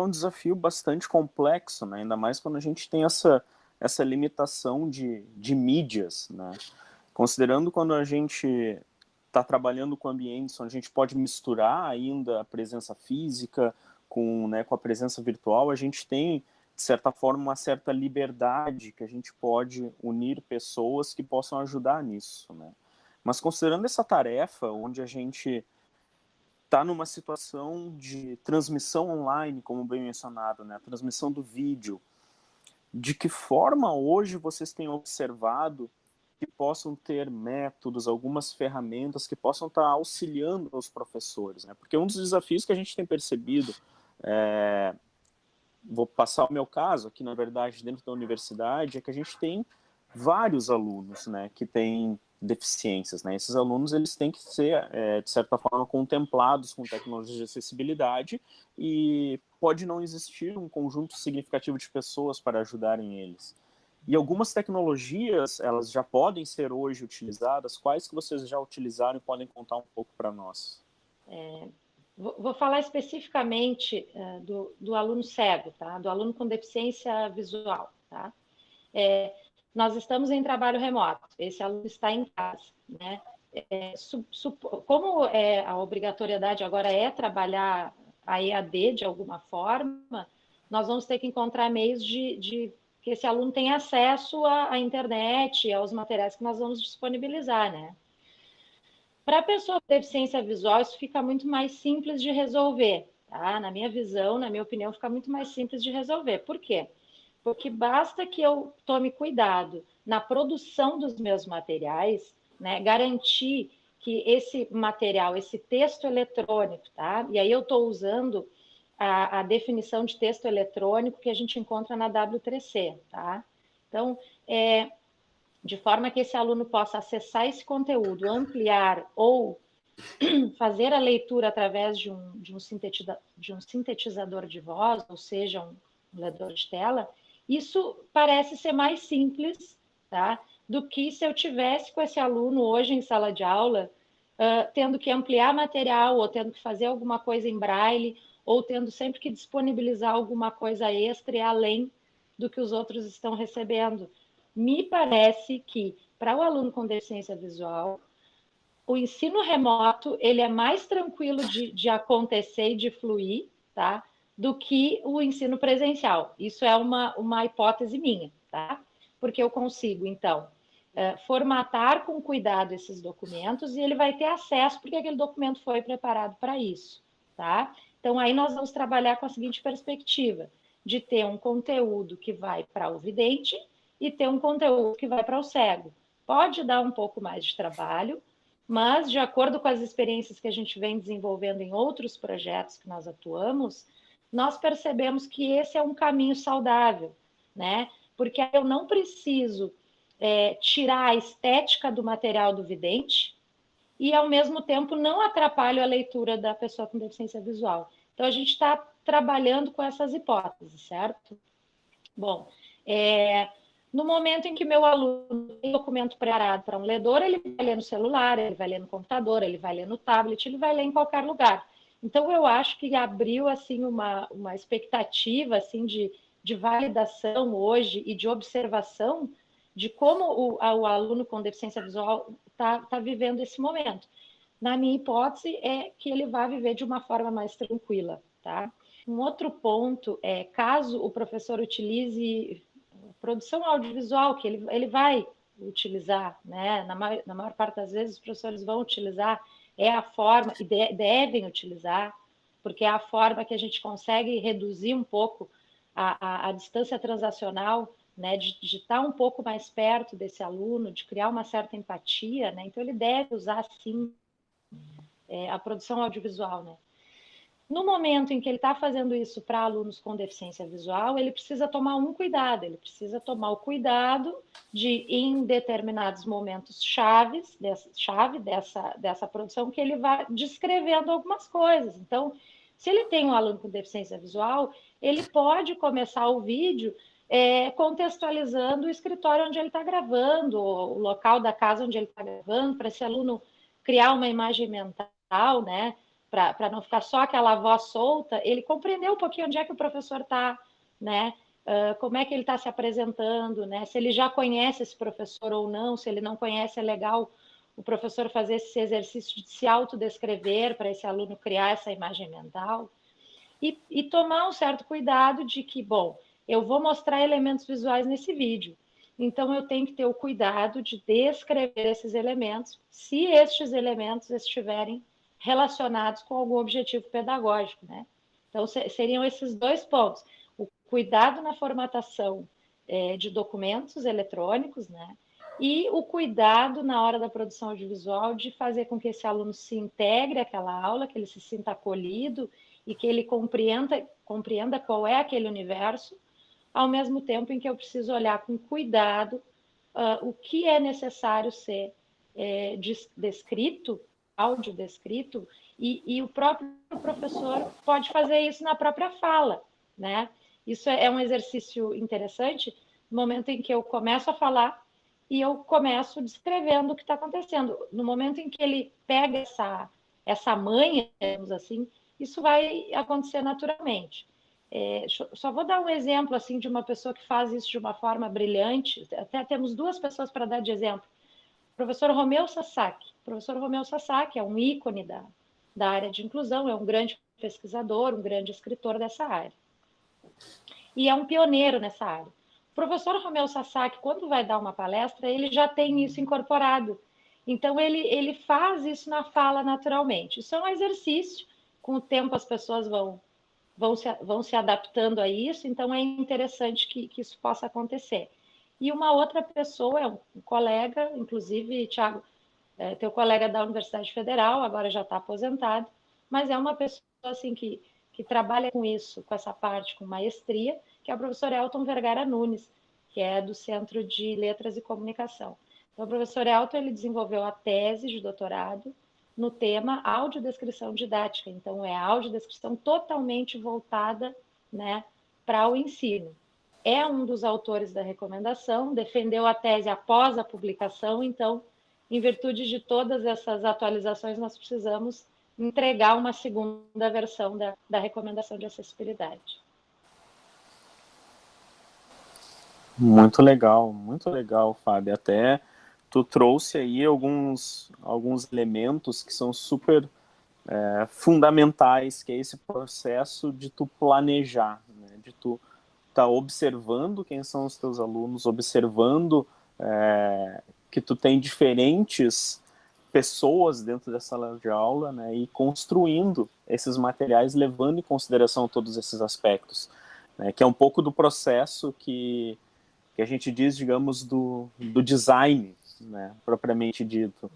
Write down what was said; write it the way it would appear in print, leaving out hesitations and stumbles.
um desafio bastante complexo, né? Ainda mais quando a gente tem essa limitação de mídias, né? Considerando quando a gente está trabalhando com ambientes onde a gente pode misturar ainda a presença física com a presença virtual, a gente tem, de certa forma, uma certa liberdade que a gente pode unir pessoas que possam ajudar nisso, né? Mas considerando essa tarefa, onde a gente está numa situação de transmissão online, como bem mencionado, né? A transmissão do vídeo, de que forma hoje vocês têm observado que possam ter métodos, algumas ferramentas que possam estar auxiliando os professores, né? Porque um dos desafios que a gente tem percebido, vou passar o meu caso aqui, na verdade, dentro da universidade, é que a gente tem vários alunos, né, que têm deficiências, né? Esses alunos, eles têm que ser, de certa forma, contemplados com tecnologias de acessibilidade e pode não existir um conjunto significativo de pessoas para ajudarem eles. E algumas tecnologias, elas já podem ser hoje utilizadas. Quais que vocês já utilizaram e podem contar um pouco para nós? Vou falar especificamente do aluno cego, tá? Do aluno com deficiência visual, tá? Nós estamos em trabalho remoto, esse aluno está em casa, né? Como a obrigatoriedade agora é trabalhar a EAD de alguma forma, nós vamos ter que encontrar meios de que esse aluno tenha acesso à internet, aos materiais que nós vamos disponibilizar, né? Para a pessoa com deficiência visual, isso fica muito mais simples de resolver, tá? Na minha visão, na minha opinião, fica muito mais simples de resolver. Por quê? Porque basta que eu tome cuidado na produção dos meus materiais, né? Garantir que esse material, esse texto eletrônico, tá? E aí eu estou usando a definição de texto eletrônico que a gente encontra na W3C, tá? Então, de forma que esse aluno possa acessar esse conteúdo, ampliar ou fazer a leitura através de um sintetizador de voz, ou seja, um leitor de tela, isso parece ser mais simples, tá? Do que se eu tivesse com esse aluno hoje em sala de aula, tendo que ampliar material, ou tendo que fazer alguma coisa em braille, ou tendo sempre que disponibilizar alguma coisa extra e além do que os outros estão recebendo. Me parece que, para o aluno com deficiência visual, o ensino remoto ele é mais tranquilo de acontecer e de fluir, tá? Do que o ensino presencial. Isso é uma hipótese minha, tá? Porque eu consigo, então, formatar com cuidado esses documentos e ele vai ter acesso, porque aquele documento foi preparado para isso, tá? Então, aí nós vamos trabalhar com a seguinte perspectiva, de ter um conteúdo que vai para o vidente e ter um conteúdo que vai para o cego. Pode dar um pouco mais de trabalho, mas, de acordo com as experiências que a gente vem desenvolvendo em outros projetos que nós atuamos, nós percebemos que esse é um caminho saudável, né? Porque eu não preciso tirar a estética do material do vidente e, ao mesmo tempo, não atrapalho a leitura da pessoa com deficiência visual. Então, a gente está trabalhando com essas hipóteses, certo? Bom, no momento em que meu aluno tem documento preparado para um ledor, ele vai ler no celular, ele vai ler no computador, ele vai ler no tablet, ele vai ler em qualquer lugar. Então, eu acho que abriu assim, uma expectativa assim, de validação hoje e de observação de como o aluno com deficiência visual está vivendo esse momento. Na minha hipótese, é que ele vai viver de uma forma mais tranquila, tá? Um outro ponto é, caso o professor utilize produção audiovisual, que ele vai utilizar, né? Na maior parte das vezes, os professores vão utilizar, é a forma, e devem utilizar, porque é a forma que a gente consegue reduzir um pouco a distância transacional, né? De estar um pouco mais perto desse aluno, de criar uma certa empatia, né? Então, ele deve usar, sim, a produção audiovisual, né? No momento em que ele está fazendo isso para alunos com deficiência visual, ele precisa tomar um cuidado, ele precisa tomar o cuidado de, em determinados momentos chave dessa produção, que ele vá descrevendo algumas coisas. Então, se ele tem um aluno com deficiência visual, ele pode começar o vídeo contextualizando o escritório onde ele está gravando, o local da casa onde ele está gravando, para esse aluno criar uma imagem mental, né? para não ficar só aquela voz solta, ele compreender um pouquinho onde é que o professor está, né? Como é que ele está se apresentando, né? Se ele já conhece esse professor ou não, se ele não conhece, é legal o professor fazer esse exercício de se autodescrever para esse aluno criar essa imagem mental e tomar um certo cuidado de que, bom, eu vou mostrar elementos visuais nesse vídeo, então eu tenho que ter o cuidado de descrever esses elementos, se estes elementos estiverem relacionados com algum objetivo pedagógico, né? Então, seriam esses dois pontos. O cuidado na formatação de documentos eletrônicos, né? E o cuidado na hora da produção audiovisual de fazer com que esse aluno se integre àquela aula, que ele se sinta acolhido e que ele compreenda qual é aquele universo, ao mesmo tempo em que eu preciso olhar com cuidado o que é necessário ser descrito, áudio descrito, e o próprio professor pode fazer isso na própria fala, né? Isso é um exercício interessante no momento em que eu começo a falar e eu começo descrevendo o que está acontecendo. No momento em que ele pega essa manha, digamos assim, isso vai acontecer naturalmente. Só vou dar um exemplo assim de uma pessoa que faz isso de uma forma brilhante. Até temos duas pessoas para dar de exemplo. O professor Romeu Sasaki. O professor Romeu Sasaki é um ícone da área de inclusão, é um grande pesquisador, um grande escritor dessa área. E é um pioneiro nessa área. O professor Romeu Sasaki, quando vai dar uma palestra, ele já tem isso incorporado. Então, ele faz isso na fala naturalmente. Isso é um exercício. Com o tempo, as pessoas vão se adaptando a isso, então é interessante que isso possa acontecer. E uma outra pessoa, é um colega, inclusive, Thiago, teu colega da Universidade Federal, agora já está aposentado, mas é uma pessoa assim que trabalha com isso, com essa parte, com maestria, que é o professor Elton Vergara Nunes, que é do Centro de Letras e Comunicação. Então, o professor Elton ele desenvolveu a tese de doutorado no tema audiodescrição didática. Então, é audiodescrição totalmente voltada, né, para o ensino. É um dos autores da recomendação, defendeu a tese após a publicação, então, em virtude de todas essas atualizações, nós precisamos entregar uma segunda versão da recomendação de acessibilidade. Muito legal, Fábio. Até tu trouxe aí alguns elementos que são super fundamentais, que é esse processo de tu planejar, né? De tu estar observando quem são os teus alunos, observando que tu tem diferentes pessoas dentro dessa sala de aula, né? E construindo esses materiais, levando em consideração todos esses aspectos, né? Que é um pouco do processo que a gente diz, digamos, do design, né, propriamente dito.